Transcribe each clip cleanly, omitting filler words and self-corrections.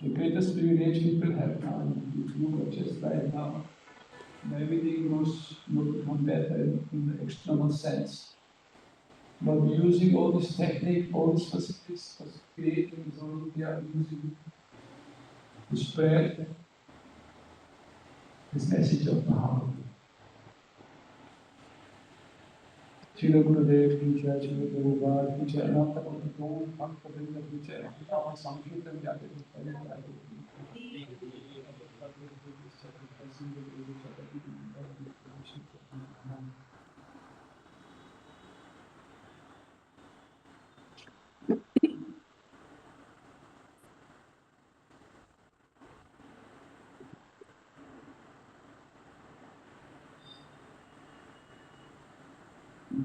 The greatest privilege people have now in you just right now. Everything look become better in the external sense. But using all this technique, all these facilities, creating is only we are using to spread this message of Mahaprabhu. Srila Gurudev की जय, Srila Prabhupada की जय, अनंत कोटि गौर भक्तवृंद की जय। हम संकीर्तन जाते हैं पहले जाते हैं।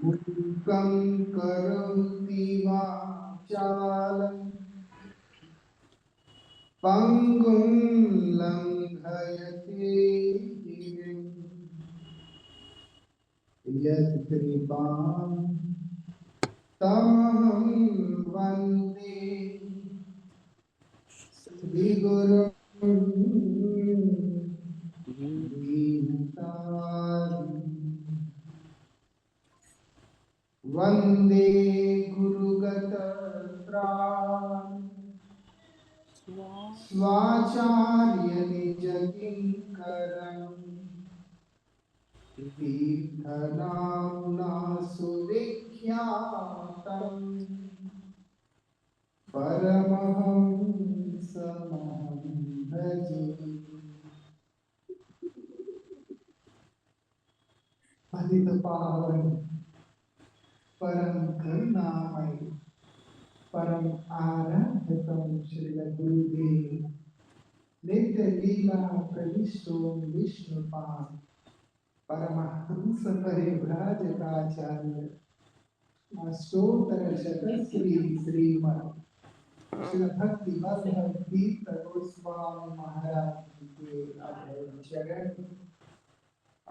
मूकं करोति वाचालं पङ्गुं लङ्घयते गिरिं यत्कृपां तमहं वन्दे श्रीगुरुं दीनतारिणम् वन्दे गुरुगतत्रान् स्वाचार्यनिजकिङ्करम् तीर्थनाम्ना सुविख्यातम् परमहंसमहं भजे। पतित पावन परम करुणामय परम आराध्यतम श्री गुरुदेव नित्य लीला प्रविष्टो विष्णुपाद परमहंस परिव्राजकाचार्य अष्टोत्तर शतश्री श्रीमद श्री भक्ति वल्लभ तीर्थ गोस्वामी महाराज के अभय चरण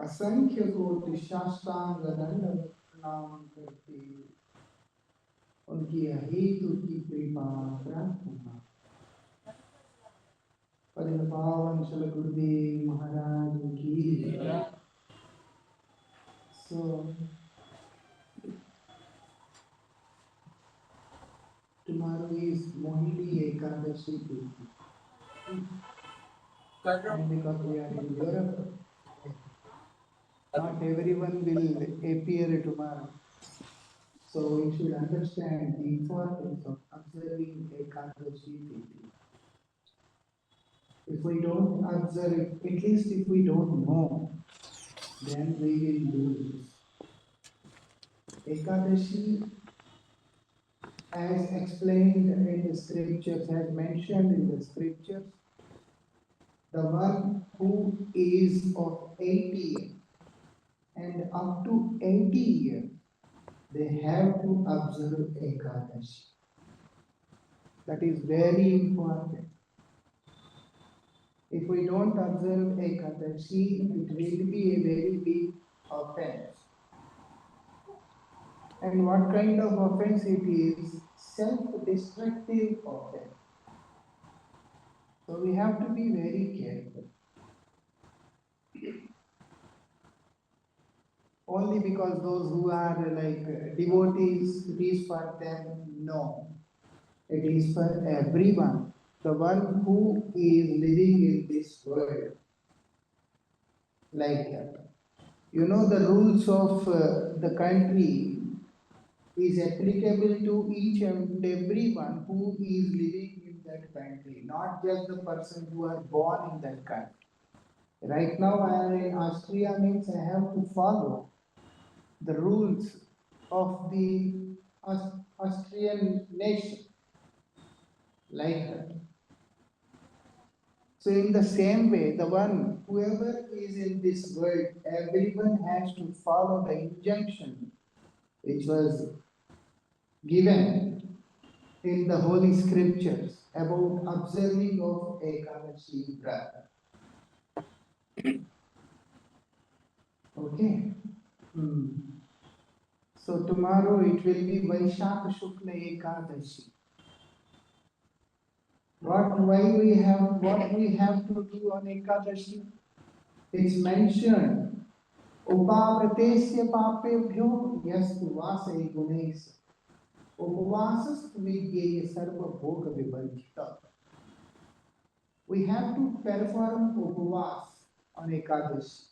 असंख्य कोटि साष्टांग दंडवत प्रणाम करते उनकी अहेतु की कृपा प्रार्थना। परम पावन श्री गुरुदेव महाराज की जय। So tomorrow is Mohini Ekadashi Tithi. And because we are in Europe, not everyone will appear tomorrow. So we should understand the importance of observing Ekadashi Tithi. If we don't observe, at least if we don't know, then we will lose. Ekadashi, as explained in the scriptures, as mentioned in the scriptures, the one who is of 80 years and up to 80 years, they have to observe Ekadashi. That is very important. If we don't observe Ekadashi, it will be a very big offense. And what kind of offense it is? Self-destructive offense. So we have to be very careful. Only because those who are like devotees, it is for them. No. It is for everyone. The one who is living in this world. Like that. You know, the rules of the country is applicable to each and everyone who is living in that country, not just the person who are born in that country. Right now I am in Austria, means I have to follow the rules of the Austrian nation, like that. So in the same way, whoever is in this world, everyone has to follow the injunction which was given in the holy scriptures about observing of Ekadashi Vrata. Okay. So tomorrow it will be Vaishakha Shukla Ekadashi. What we have to do on Ekadashi? It's mentioned. Upavratesya papebhyo yastu vasai gunes. Upavasas vigyeya sarva bhoga vivarjita. We have to perform upavas on Ekadashi.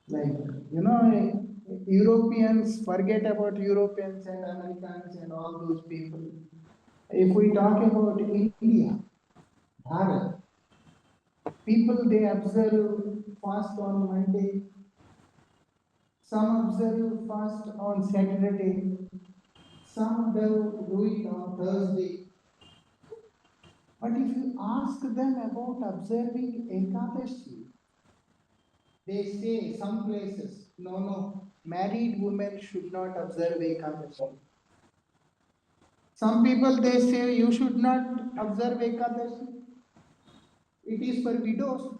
Like, you know, Europeans, forget about Europeans and Americans and all those people. If we talk about India, Bharat, people they observe fast on Monday, some observe fast on Saturday, some do it on Thursday. But if you ask them about observing Ekadashi, they say some places, no, married women should not observe Ekadashi. Some people they say you should not observe Ekadashi. It is for widows.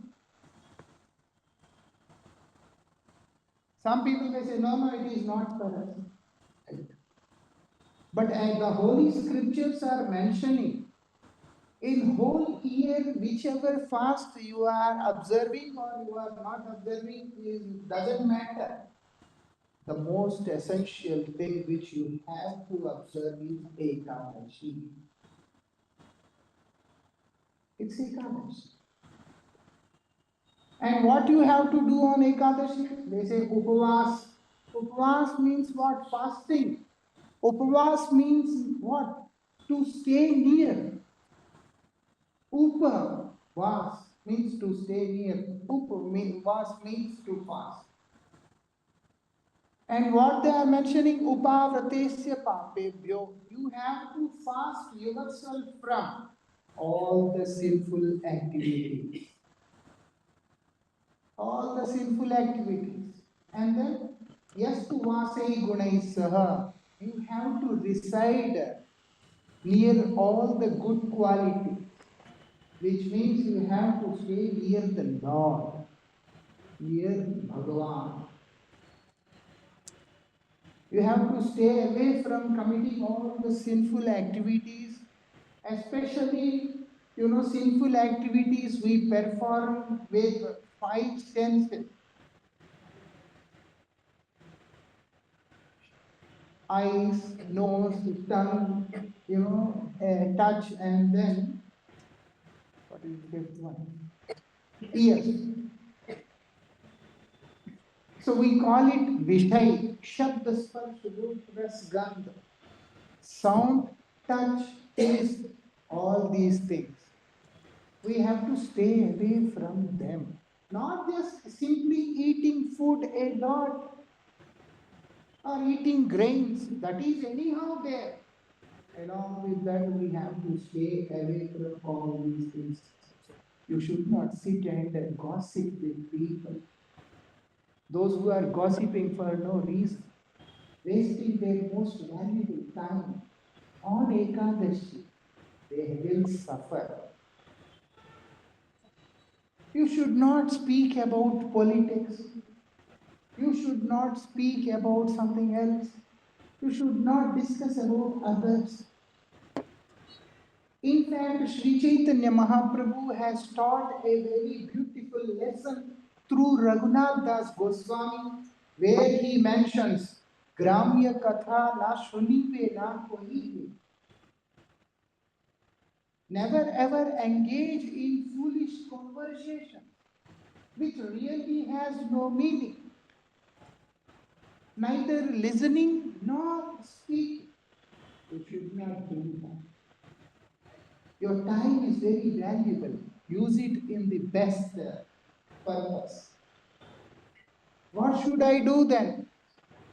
Some people they say no, it is not for us. But the holy scriptures are mentioning in whole year, whichever fast you are observing or you are not observing doesn't matter. The most essential thing which you have to observe is Ekadashi. It's Ekadashi. And what you have to do on Ekadashi? They say Upavas. Upavas means what? Fasting. Upavas means what? To stay near. Upavas means to stay near. Upavas means to fast. And what they are mentioning, upavratesya papebhyo, you have to fast yourself from all the sinful activities. All the sinful activities. And then, yastu vasai gunai saha, you have to reside near all the good qualities, which means you have to stay near the Lord, near Bhagavan. You have to stay away from committing all the sinful activities, especially, sinful activities we perform with five senses. Eyes, nose, tongue, touch, and then, what is the fifth one? Ears. So we call it Vishay, Shabd, Sparsh, Roop, Ras, Gandh. Sound, touch, taste, all these things. We have to stay away from them. Not just simply eating food a lot or eating grains, that is anyhow there. Along with that, we have to stay away from all these things. You should not sit and gossip with people. Those who are gossiping for no reason, wasting their most valuable time on Ekadashi, they will suffer. You should not speak about politics. You should not speak about something else. You should not discuss about others. In fact, Sri Chaitanya Mahaprabhu has taught a very beautiful lesson through Raghunath Das Goswami, where he mentions Gramya Katha na shunive na kohive. Never ever engage in foolish conversation, which really has no meaning. Neither listening nor speaking. You should not do that. Your time is very valuable. Use it in the best purpose. What should I do then?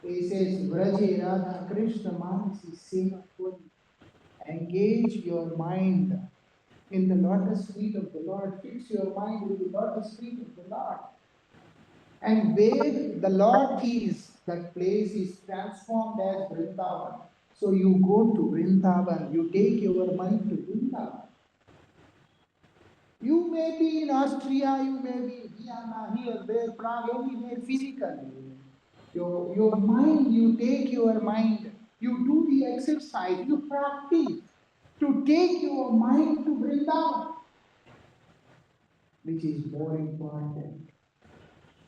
He says, Vraje Radha Krishna Manasi Seva Kodi. Engage your mind in the lotus feet of the Lord. Fix your mind with the lotus feet of the Lord. And where the Lord is, that place is transformed as Vrindavan. So you go to Vrindavan, you take your mind to Vrindavan. You may be in Austria, you may be in Vienna, here, there, Prague, anywhere physically. Your mind, you take your mind, you do the exercise, you practice. to take your mind to Vrindavan, which is more important.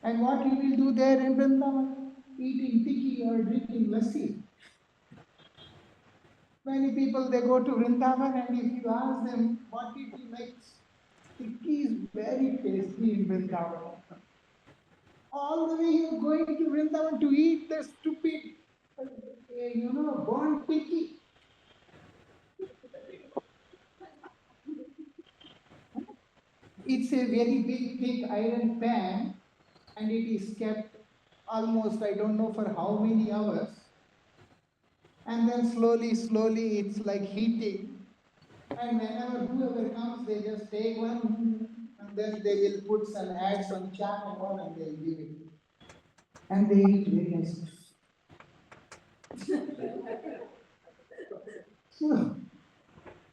And what you will do there in Vrindavan? Eating tikki or drinking lassi. Many people they go to Vrindavan and if you ask them what did you like, tikki is very tasty in Vrindavan. All the way you're going to Vrindavan to eat the stupid, burnt tikki. It's a very big, thick iron pan and it is kept almost, I don't know for how many hours. And then slowly, it's like heating. And whenever whoever comes, they just take one and then they will put some, add some charcoal and they'll give it. And they eat very nicely. So,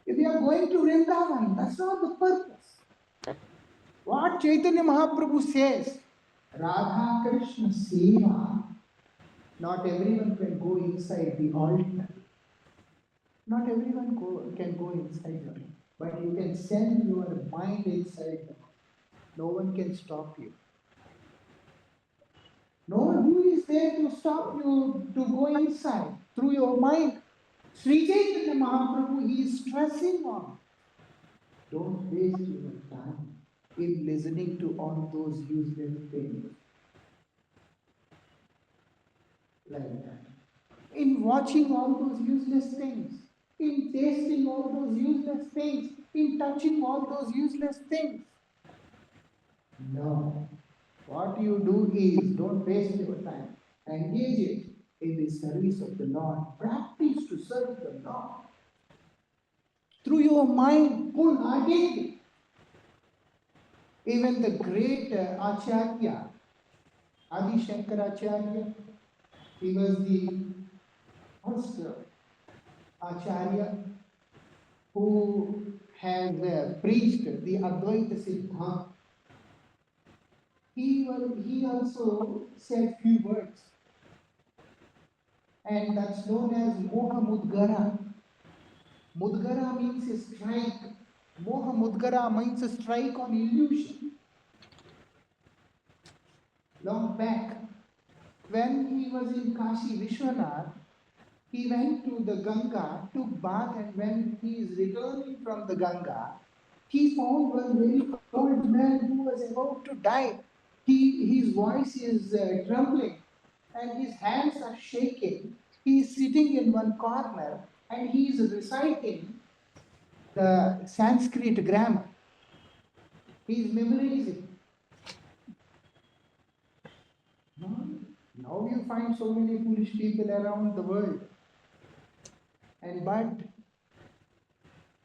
if you are going to Vrindavan, that's not the purpose. What Chaitanya Mahaprabhu says, Radha Krishna Seva, not everyone can go inside the altar. Not everyone can go inside the altar. But you can send your mind inside the altar. No one can stop you. No one who is there to stop you to go inside through your mind. Sri Chaitanya Mahaprabhu, he is stressing on. Don't waste your time in listening to all those useless things. Like that. In watching all those useless things, in tasting all those useless things, in touching all those useless things. No. What you do is don't waste your time. Engage it in the service of the Lord. Practice to serve the Lord. Through your mind, wholeheartedly. Even the great Acharya, Adi Shankaracharya, he was the first Acharya who has preached the Advaita Siddhanta. He also said few words, and that's known as Moha Mudgara. Mudgara means a strike. Moha Mudgara means a strike on illusion. Long back, when he was in Kashi Vishwanath, he went to the Ganga, took bath, and when he is returning from the Ganga, he found one very old man who was about to die. His voice is trembling and his hands are shaking. He is sitting in one corner and he is reciting the Sanskrit grammar. He is memorizing. Now you find so many foolish people around the world. But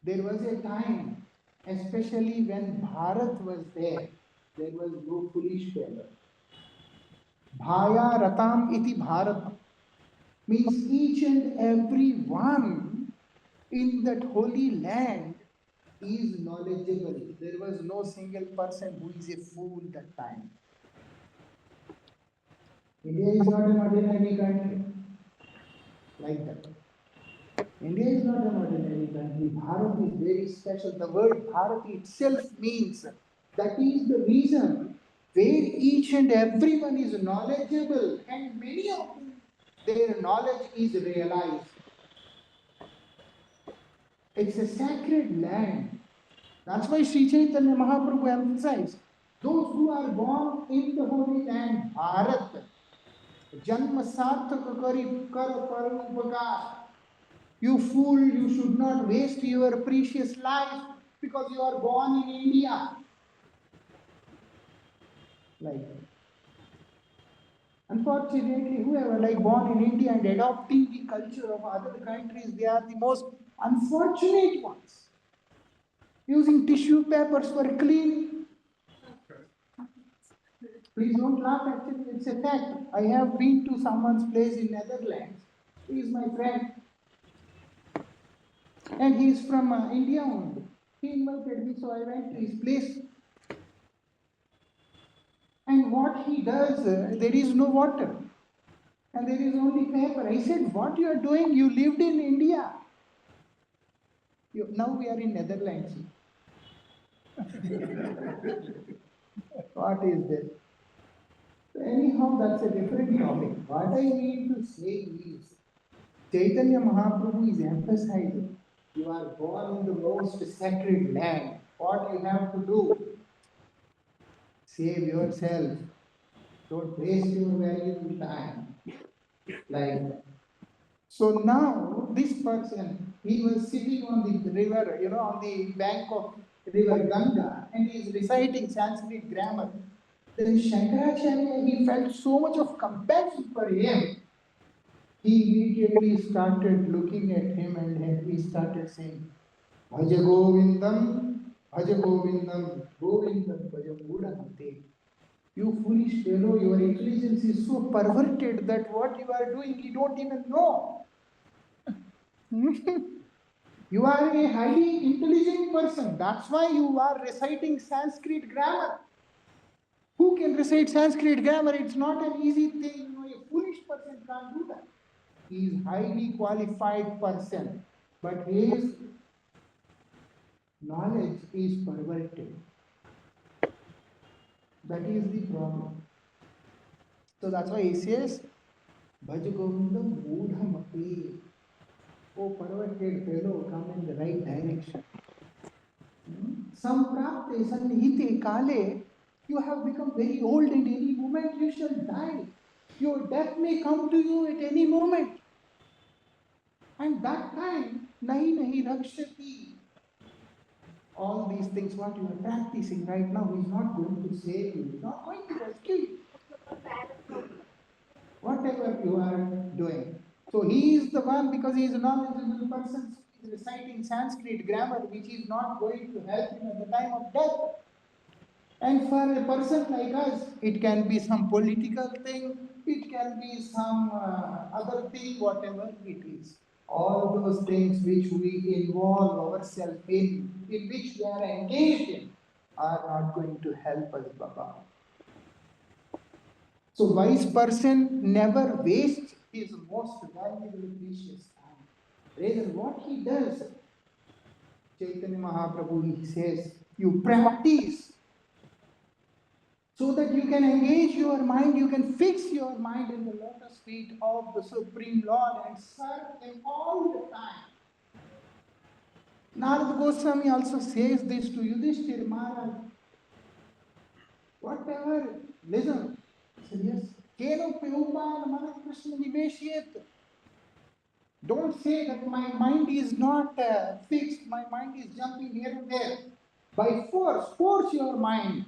there was a time, especially when Bharat was there was no foolish fellow. Bhaya Ratam iti Bharatam means each and every one in that holy land is knowledgeable. There was no single person who is a fool that time. India is not an ordinary country like that. India is not an ordinary country. Bharat is very special. The word Bharat itself means that is the reason where each and everyone is knowledgeable and many of them, their knowledge is realized. It's a sacred land. That's why Sri Chaitanya Mahaprabhu emphasized those who are born in the holy land, Bharat, Janma Sarthaka Kari Kar Parupakar. You fool, you should not waste your precious life because you are born in India. Like that. Unfortunately, whoever born in India and adopting the culture of other countries, they are the most unfortunate ones. Using tissue papers for cleaning. Please don't laugh, actually, it's a fact. I have been to someone's place in Netherlands. He is my friend. And he is from India only. He invited me, so I went to his place. And what he does, there is no water. And there is only paper. I said, what you are doing? You lived in India. Now we are in Netherlands. What is this? Anyhow, that's a different topic. What I mean to say is, Chaitanya Mahaprabhu is emphasizing you are born in the most sacred land. What you have to do? Save yourself. Don't waste your valuable time. Like that. So now this person, he was sitting on the river, on the bank of river Ganga, and he is reciting Sanskrit grammar. Then Shankaracharya, he felt so much of compassion for him. He immediately started looking at him and he started saying, Bhaja Govindam, Govindam, Bhaja Mudamate. You foolish fellow, your intelligence is so perverted that what you are doing, you don't even know. You are a highly intelligent person. That's why you are reciting Sanskrit grammar. Who can recite Sanskrit grammar? It's not an easy thing. A foolish person can't do that. He is highly qualified person, but his knowledge is perverted. That is the problem. So that's why he says, Bhaj Govindam Mudhamati. Oh, perverted fellow, come in the right direction. Samprapte sannihite kale, you have become very old and any moment you shall die. Your death may come to you at any moment. And that time, nahi nahi rakshati. All these things what you are practicing right now is not going to save you, is not going to rescue you. Whatever you are doing. So he is the one, because he is a knowledgeable person, so he is reciting Sanskrit grammar, which is not going to help him at the time of death. And for a person like us, it can be some political thing, it can be some other thing, whatever it is. All those things which we involve ourselves in which we are engaged in, are not going to help us, Baba. So wise person never wastes his most valuable precious time. Rather, what he does, Chaitanya Mahaprabhu, he says, you practice so that you can engage your mind, you can fix your mind in the lotus feet of the Supreme Lord and serve Him all the time. Narada Goswami also says this to Yudhishthira Maharaj. Whatever, listen. He said, yes. Keno Prabhupada Mana Krishna Niveshyet. Don't say that my mind is not fixed, my mind is jumping here and there. By force your mind,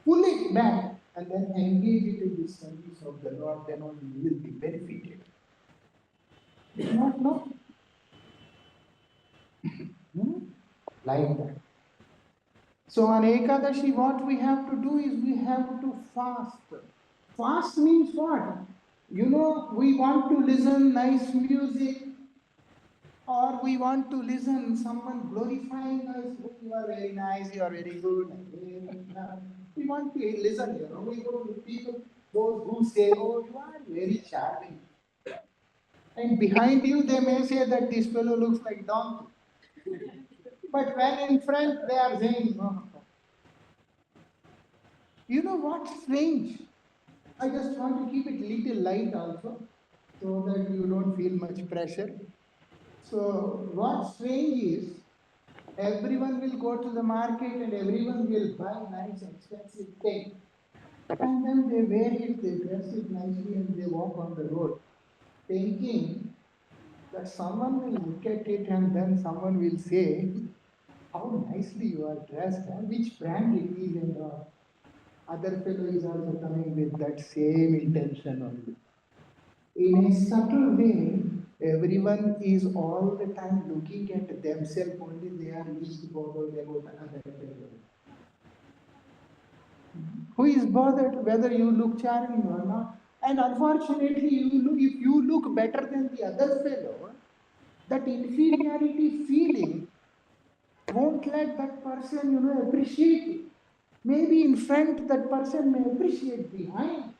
pull it back, and then engage it in the service of the Lord, then only you will be benefited. Did not know? Like that. So on Ekadashi, what we have to do is we have to fast. Fast means what? We want to listen nice music, or we want to listen someone glorifying us. Oh, you are very nice, you are very good. We want to listen, we go to people, those who say, oh, you are very charming. And behind you, they may say that this fellow looks like donkey. But when in front, they are saying, no. You know what's strange? I just want to keep it little light also, so that you don't feel much pressure. So what's strange is, everyone will go to the market and everyone will buy nice expensive things. And then they wear it, they dress it nicely and they walk on the road, thinking that someone will look at it and then someone will say, how nicely you are dressed, and which brand it is and all. Other fellow is also coming with that same intention only. In a subtle way, everyone is all the time looking at themselves only. They are least bothered about another fellow. Who is bothered whether you look charming or not? And unfortunately, if you look better than the other fellow, that inferiority feeling won't let that person, appreciate you. Maybe in front, that person may appreciate, behind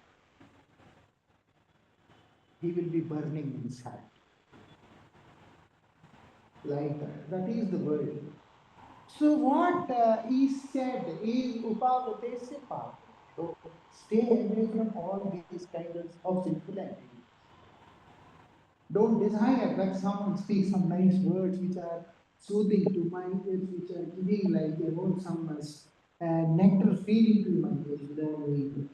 he will be burning inside. like that. That is the world. So what is said is Upavadesya Papa. So stay away from all these kinds of sinful activities. Don't desire that someone speaks some nice words which are soothing to my ears, which are giving like some nectar feeling to my ears without doing.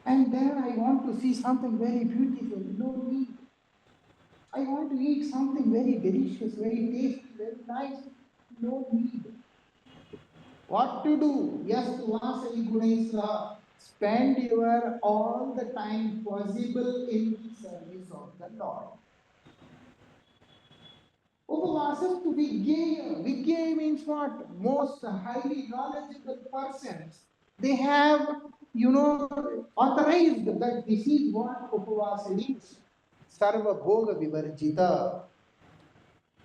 And then I want to see something very beautiful. No need. I want to eat something very delicious, very tasty, very nice. No need. What to do? Yes, Vasai Gunesa. Spend your all the time possible in the service of the Lord. Upavasas to Vigya. Vigya means what? Most highly knowledgeable persons. They have, authorized that this is what Upavasa is. Sarva Bhoga Vivarjita.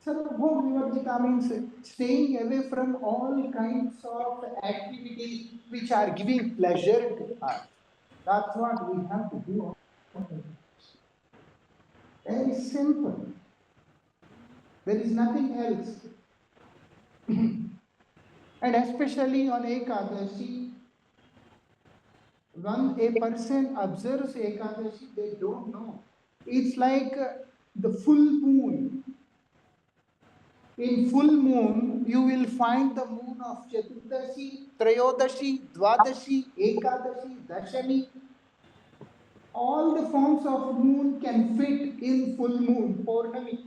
Sarvabhog Vivarjita means staying away from all kinds of activities which are giving pleasure to us. That's what we have to do. Very simple. There is nothing else. And especially on Ekadashi, when a person observes Ekadashi, they don't know. It's like the full moon. In full moon, you will find the moon of Chaturdashi, Trayodashi, Dwadashi, Ekadashi, Dashami. All the forms of moon can fit in full moon, Purnami.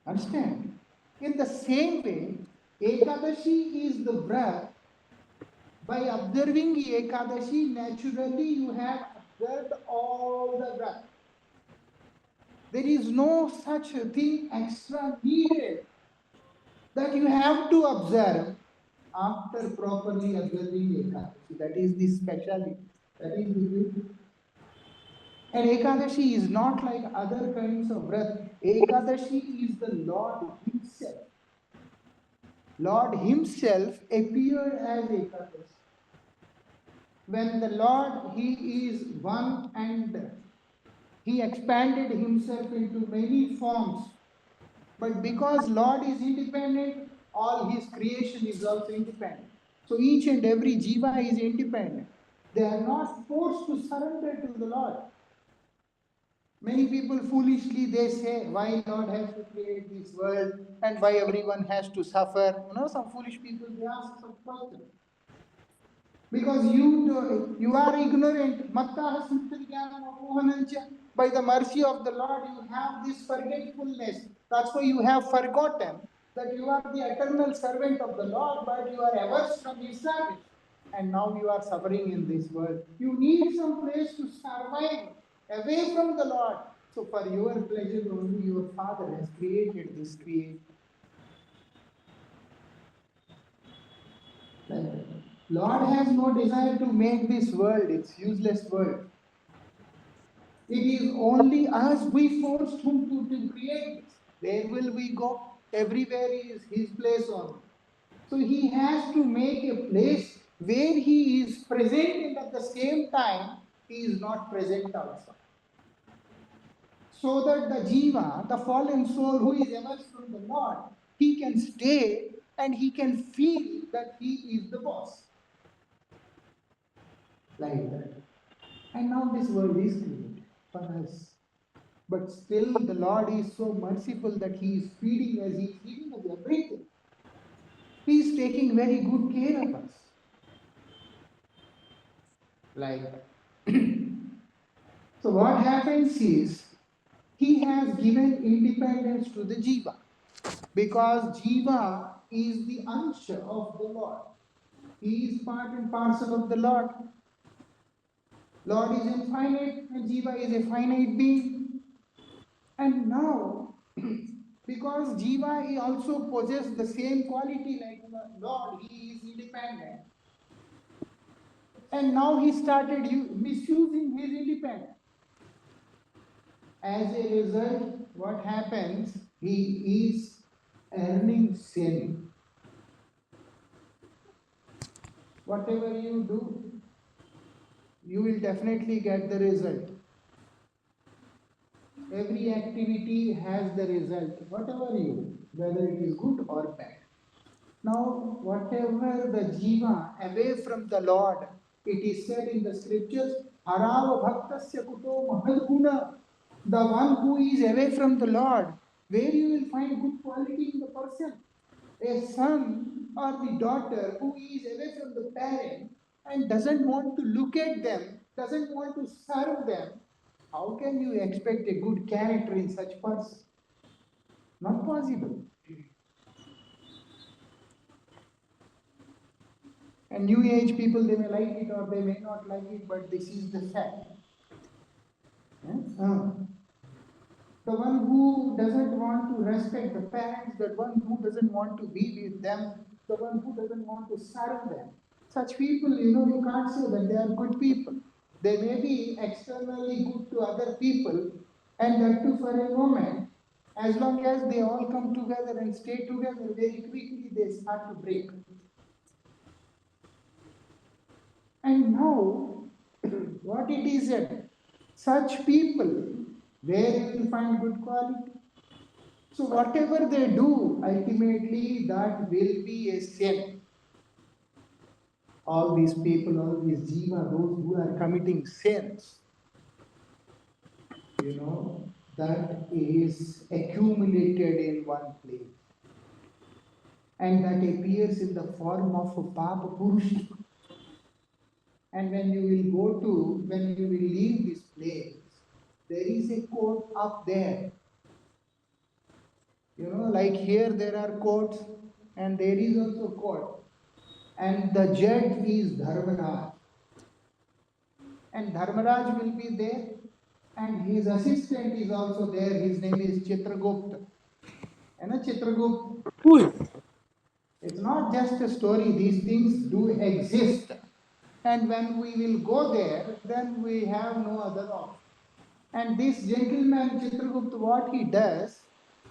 Understand? In the same way, Ekadashi is the Vrat. By observing Ekadashi, naturally you have observed all the Vrat. There is no such thing extra needed that you have to observe after properly observing Ekadashi. That is the speciality. That is the beauty. And Ekadashi is not like other kinds of Vrat. Ekadashi is the Lord Himself. Lord Himself appeared as Ekadashi. When the Lord, He is one and He expanded Himself into many forms. But because Lord is independent, all His creation is also independent. So each and every jiva is independent. They are not forced to surrender to the Lord. Many people foolishly they say why Lord has to create this world and why everyone has to suffer. Some foolish people they ask some questions. Because you are ignorant. By the mercy of the Lord, you have this forgetfulness. That's why you have forgotten that you are the eternal servant of the Lord, but you are averse from His service. And now you are suffering in this world. You need some place to survive away from the Lord. So for your pleasure only, your Father has created this creation. Lord has no desire to make this world, it's useless world. It is only us we forced him to create this. Where will we go? Everywhere is his place only. So he has to make a place where he is present and at the same time he is not present also. So that the jiva, the fallen soul who is emerged from the Lord, he can stay and he can feel that he is the boss. Like that. And now this world is created for us. But still, the Lord is so merciful that He is feeding us, He is giving us everything. He is taking very good care of us. Like that. So, what happens is, He has given independence to the Jiva. Because Jiva is the answer of the Lord. He is part and parcel of the Lord. Lord is infinite and Jiva is a finite being. And now, because Jiva he also possesses the same quality like Lord, he is independent. And now he started misusing his independence. As a result, what happens? He is earning sin. Whatever you do, you will definitely get the result. Every activity has the result, whatever you, whether it is good or bad. Now, whatever the jiva away from the Lord, it is said in the scriptures, Harava bhaktasya kuto mahadguna. The one who is away from the Lord, where you will find good quality in the person. A son or the daughter who is away from the parent and doesn't want to look at them, doesn't want to serve them, how can you expect a good character in such person? Not possible. And new age people, they may like it or they may not like it, but this is the fact. The one who doesn't want to respect the parents, the one who doesn't want to be with them, the one who doesn't want to serve them. Such people, you can't say that they are good people. They may be externally good to other people, and that too for a moment. As long as they all come together and stay together, very quickly they start to break. And now, what it is that such people, where you will find good quality? So whatever they do, ultimately that will be a sin. All these people, all these jiva, those who are committing sins, that is accumulated in one place. And that appears in the form of a Papa Purusha. And when you will leave this place, there is a court up there. Like here there are courts and there is also court. And the judge is Dharmaraj. And Dharmaraj will be there and his assistant is also there. His name is Chitragupta. And Chitragupta, it's not just a story, these things do exist. And when we will go there, then we have no other option. And this gentleman, Chitragupta, what he does,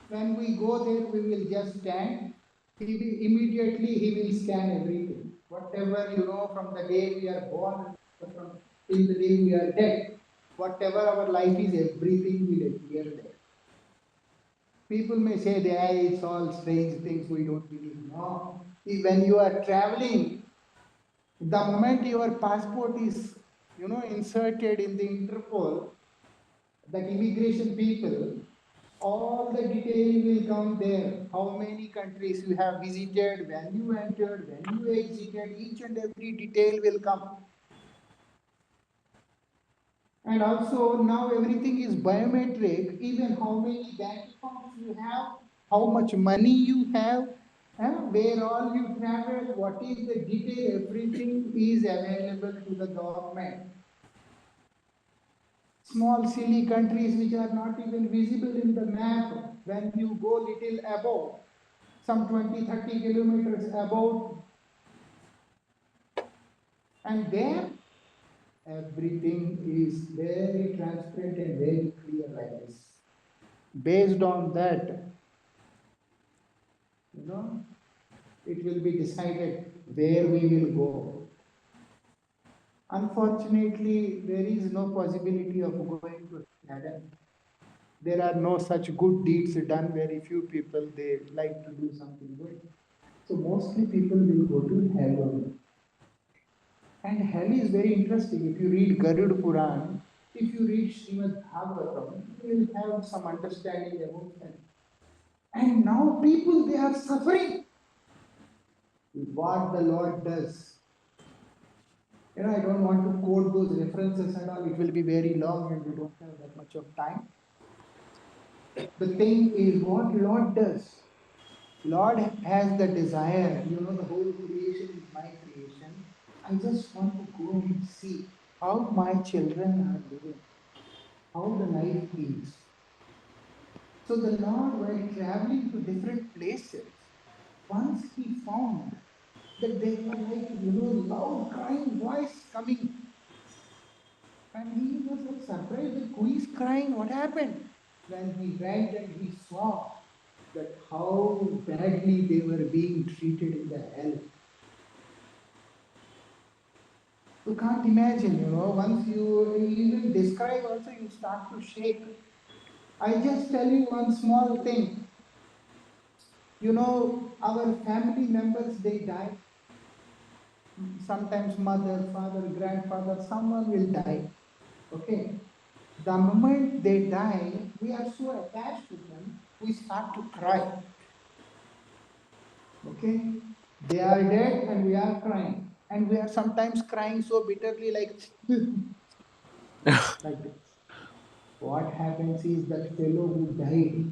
when we go there, we will just stand. Immediately he will scan everything. Whatever, from the day we are born, from till the day we are dead, whatever our life is, everything will appear there. People may say that it's all strange things we don't believe. No. When you are traveling, the moment your passport is, inserted in the Interpol, the immigration people, all the detail will come there. How many countries you have visited, when you entered, when you exited, each and every detail will come. And also now everything is biometric, even how many bank accounts you have, how much money you have, where all you travel, what is the detail, everything is available to the government. Small silly countries which are not even visible in the map, when you go little above, some 20-30 kilometers above, and there everything is very transparent and very clear like this. Based on that, it will be decided where we will go. Unfortunately, there is no possibility of going to heaven. There are no such good deeds done. Very few people, they like to do something good. So mostly people will go to hell only. And hell is very interesting. If you read Garuda Puran, if you read Srimad Bhagavatam, you will have some understanding about hell. And now people, they are suffering. What the Lord does. I don't want to quote those references and all. It will be very long and we don't have that much of time. The thing is what Lord does. Lord has the desire, the whole creation is my creation. I just want to go and see how my children are living, how the life is. So the Lord, while traveling to different places, once he found that there were like, loud crying voice coming. And he was like surprised that who is crying, what happened? When he went and he saw that how badly they were being treated in the hell. You can't imagine, once you even describe also, you start to shake. I just tell you one small thing. You know, our family members, they die. Sometimes mother, father, grandfather, someone will die. Okay. The moment they die, we are so attached to them, we start to cry. Okay? They are dead and we are crying. And we are sometimes crying so bitterly, like, like this. What happens is that fellow who died,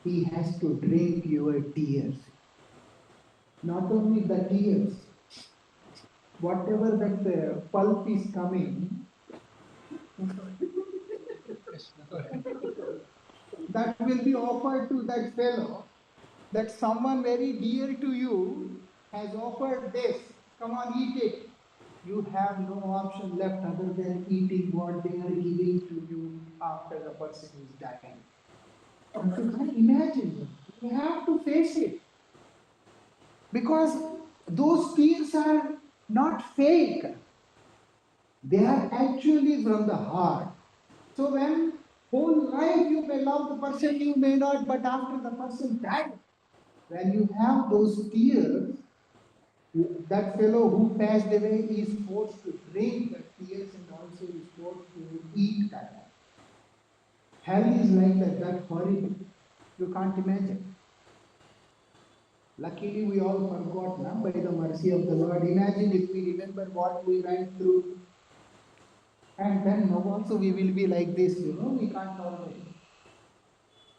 he has to drink your tears. Not only the tears, whatever that pulp is coming, that will be offered to that fellow, that someone very dear to you has offered this. Come on, eat it. You have no option left other than eating what they are giving to you after the person is dying. You can't imagine. You have to face it because those tears are not fake. They are actually from the heart. So when whole life you may love the person, you may not, but after the person dies, when you have those tears, that fellow who passed away is forced to drink the tears and also is forced to eat that. Hell is like that, that horrible. You can't imagine. Luckily, we all forgot now by the mercy of the Lord. Imagine if we remember what we went through, and then now also we will be like this, we can't tolerate.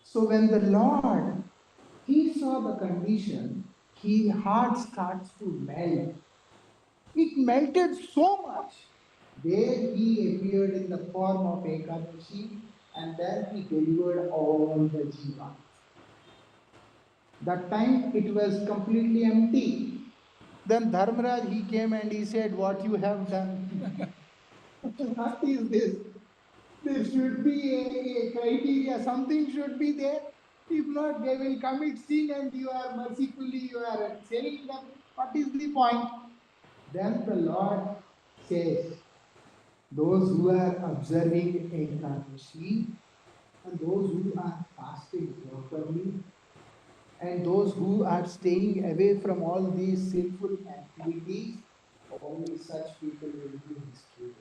So when the Lord, he saw the condition, his heart starts to melt. It melted so much. There he appeared in the form of Ekadashi and then he delivered all the jivas. That time it was completely empty. Then Dharmaraj, he came and he said, what you have done? What is this? There should be a criteria, something should be there. If not, they will commit sin and you are mercifully, you are saving them. What is the point? Then the Lord says, those who are observing Ekadashi and those who are fasting properly and those who are staying away from all these sinful activities, only such people will be rescued.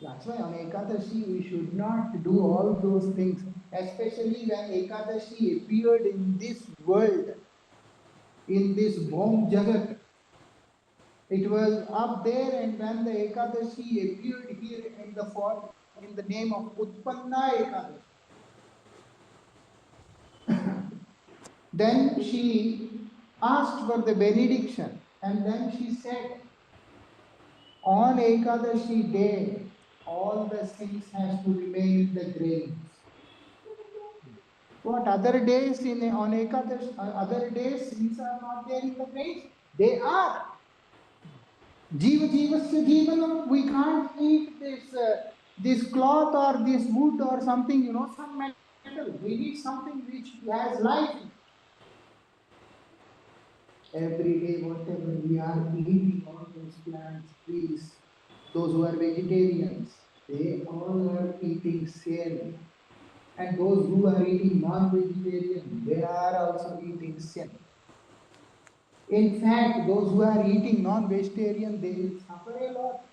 That's why on Ekadashi we should not do all those things, especially when Ekadashi appeared in this world, in this Bhom Jagat. It was up there, and when the Ekadashi appeared here in the form, in the name of Utpanna Ekadashi, then she asked for the benediction, and then she said, on Ekadashi day, all the sins has to remain in the graves. What other days on Ekadashi, other days sins are not there in the graves? They are. Jiva Jivasya Jivanam, we can't eat this cloth or this wood or something, some metal. We need something which has life. Every day, whatever we are eating, all those plants, trees, those who are vegetarians, they all are eating same. And those who are eating non-vegetarian, they are also eating same. In fact, those who are eating non-vegetarian, they will suffer a lot.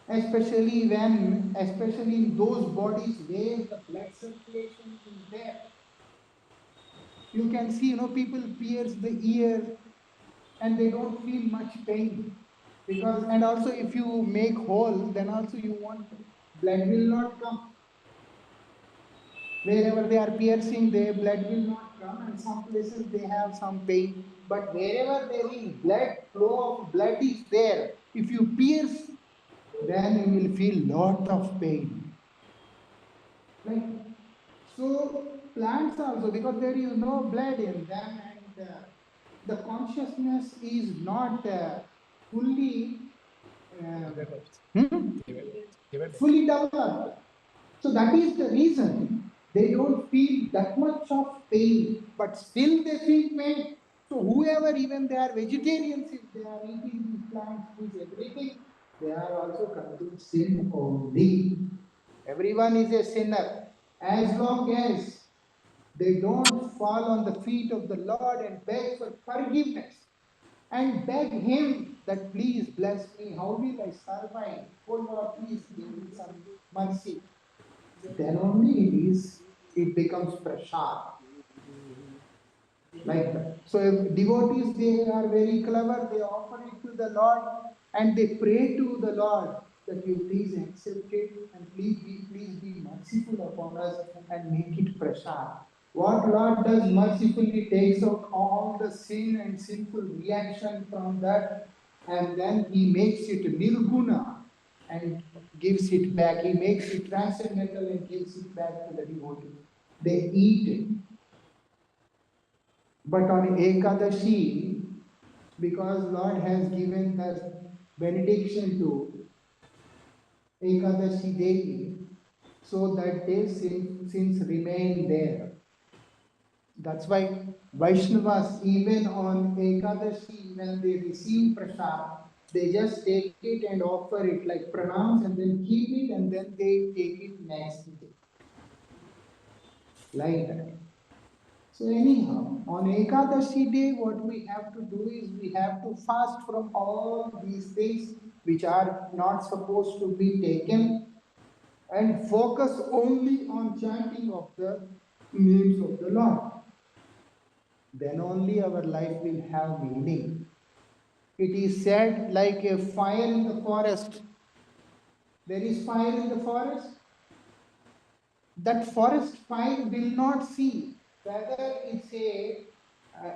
Especially in those bodies where the blood circulation is there. You can see, people pierce the ear and they don't feel much pain. Because, and also if you make hole, then also you want, blood will not come. Wherever they are piercing, their blood will not come, and some places they have some pain. But wherever there is blood, flow of blood is there. If you pierce, then you will feel lot of pain. Right? So plants also, because there is no blood in them, and the consciousness is not fully fully developed. So that is the reason they don't feel that much of pain, but still they feel pain. So whoever, even they are vegetarians, if they are eating these plants, this everything, they are also committing sin only. Everyone is a sinner. As long as they don't fall on the feet of the Lord and beg for forgiveness and beg Him that please bless me, how will I survive? Oh Lord, please give me some mercy. Then only it becomes prasad. Like that. So if devotees, they are very clever, they offer it to the Lord and they pray to the Lord that you please accept it and please be merciful upon us and make it prasad. What Lord does mercifully takes out all the sin and sinful reaction from that, and then He makes it nirguna and gives it back. He makes it transcendental and gives it back to the devotee. They eat it. But on Ekadashi, because Lord has given the benediction to Ekadashi Devi, so that their sins remain there. That's why Vaishnavas, even on Ekadashi, when they receive prasad, they just take it and offer it like pranams and then keep it and then they take it next day. Like that. So anyhow, on Ekadashi day, what we have to do is we have to fast from all these things which are not supposed to be taken and focus only on chanting of the names of the Lord. Then only our life will have meaning. It is said like a fire in the forest. There is fire in the forest. That forest fire will not see whether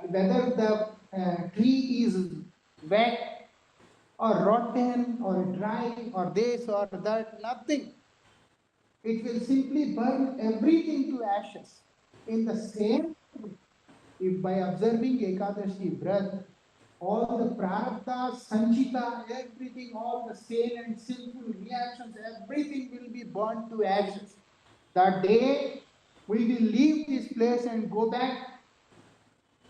whether the tree is wet or rotten or dry or this or that. Nothing. It will simply burn everything to ashes. In the same, if by observing Ekadashi Vrat, all the prarabdha, sanchita, everything, all the sin and sinful reactions, everything will be burnt to ashes. That day we will leave this place and go back,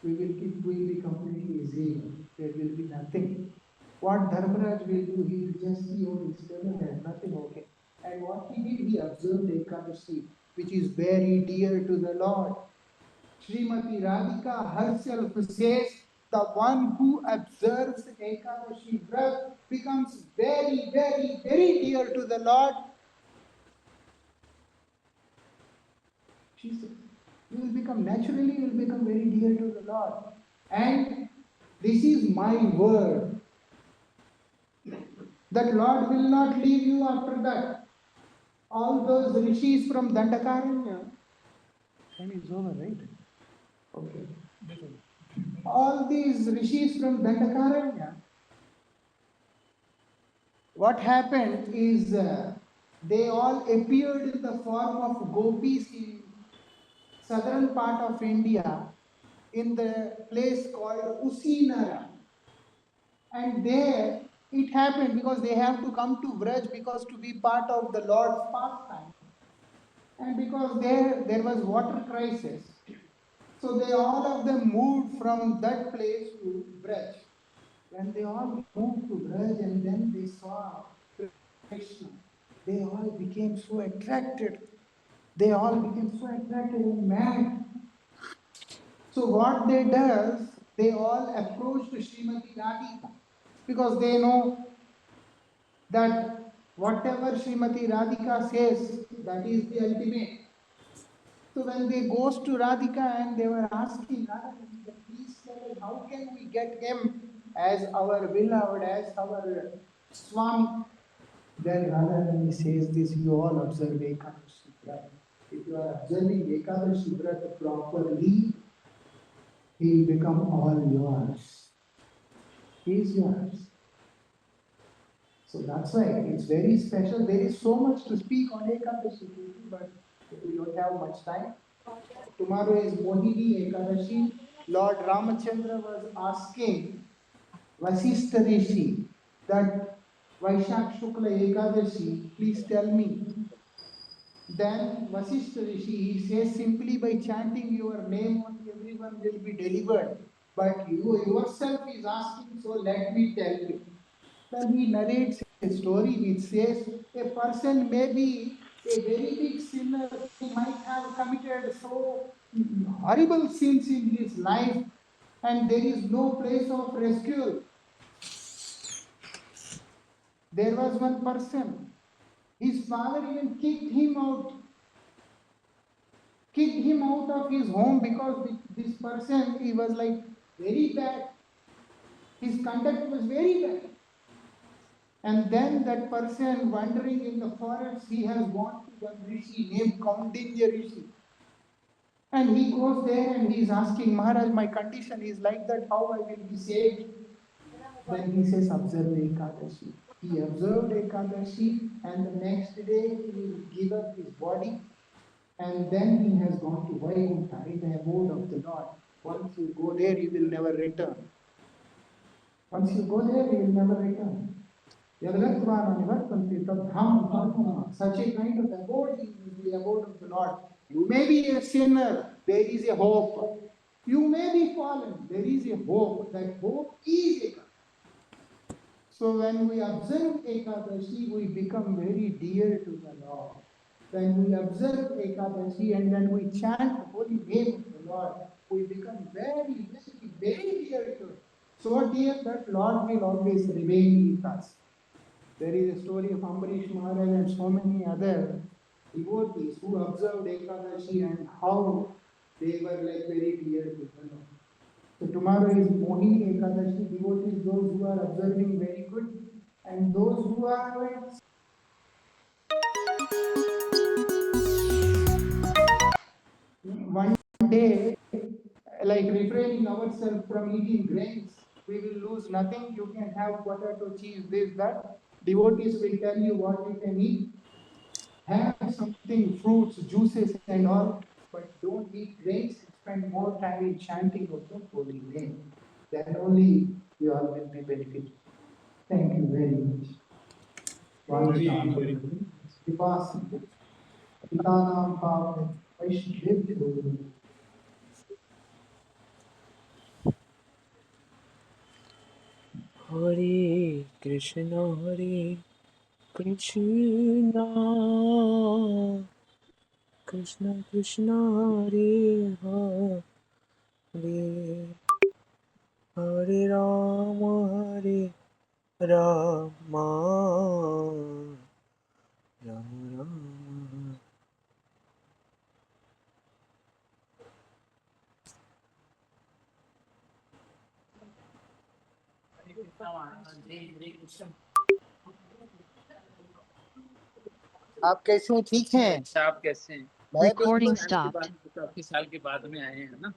we will be completely zero. There will be nothing. What Dharmaraj will do, he will just see, oh, this fellow has nothing, okay. And what he did, he observed Ekadashi, which is very dear to the Lord. Srimati Radhika herself says, the one who observes Ekadashi Vrat becomes very, very, very dear to the Lord. She says, you will become very dear to the Lord. And this is my word, that Lord will not leave you after that. All those rishis from Dandakaranya, time is over, right? Okay. All these rishis from Dandakaranya, what happened is they all appeared in the form of gopis in southern part of India in the place called Usinara. And there it happened because they have to come to Vraj because to be part of the Lord's pastime. And because there was water crisis. So they all of them moved from that place to Vraj. When they all moved to Vraj and then they saw Krishna, they all became so attracted. They all became so attracted and mad. So what they does, they all approached Srimati Radhika because they know that whatever Srimati Radhika says, that is the ultimate. So when they goes to Radhika and they were asking Radharani, please tell us how can we get him as our beloved, as our Swami. Then Radharani says this, you all observe Ekadashi Vrat. If you are observing Ekadashi Vrat properly, he will become all yours. He is yours. So that's why it's very special. There is so much to speak on Ekadashi, but we don't have much time. Tomorrow is Mohini Ekadashi. Lord Ramachandra was asking Vasishtha Rishi that Vaishak Shukla Ekadashi, please tell me. Then Vasishtha Rishi, he says simply by chanting your name only everyone will be delivered. But you yourself is asking, so let me tell you. Then he narrates a story which says a person may be a very big sinner who might have committed so horrible sins in his life, and there is no place of rescue. There was one person, his father even kicked him out of his home because this person, he was like very bad. His conduct was very bad. And then that person wandering in the forest, he has gone to one rishi named Kaundinya Rishi. And he goes there and he is asking, Maharaj, my condition is like that, how I will be saved? Then he says, observe Ekadashi. He observed Ekadashi, and the next day he will give up his body, and then he has gone to Vaikuntha, the abode of the Lord. Once you go there, you will never return. Once you go there, you will never return. Such a kind of abode is the abode of the Lord. You may be a sinner, there is a hope. You may be fallen, there is a hope. That hope is Ekadashi. So when we observe Ekadashi, we become very dear to the Lord. When we observe Ekadashi and when we chant the holy name of the Lord, we become very, very, very dear to Him. So dear that Lord will always remain with us. There is a story of Ambarish Maharaj and so many other devotees who observed Ekadashi and how they were like very dear to the Lord. So tomorrow is Mohini Ekadashi, devotees, those who are observing very good, and those who are one day like refraining ourselves from eating grains, we will lose nothing. You can have potato, cheese, this, that. Devotees will tell you what you can eat. Have something, fruits, juices, and all, but don't eat grains. Spend more time in chanting of the holy name. Then only you all will be benefited. Thank you very much. पितानां पावने वैष्णवेभ्यो Hare Krishna, Krishna Krishna, Hare Hare, Hare Rama, Rama, Rama. आप कैसे हैं? ठीक हैं? आप कैसे हैं? मैं Recording बिल्कुल stopped. काफी साल के बाद में आए हैं ना।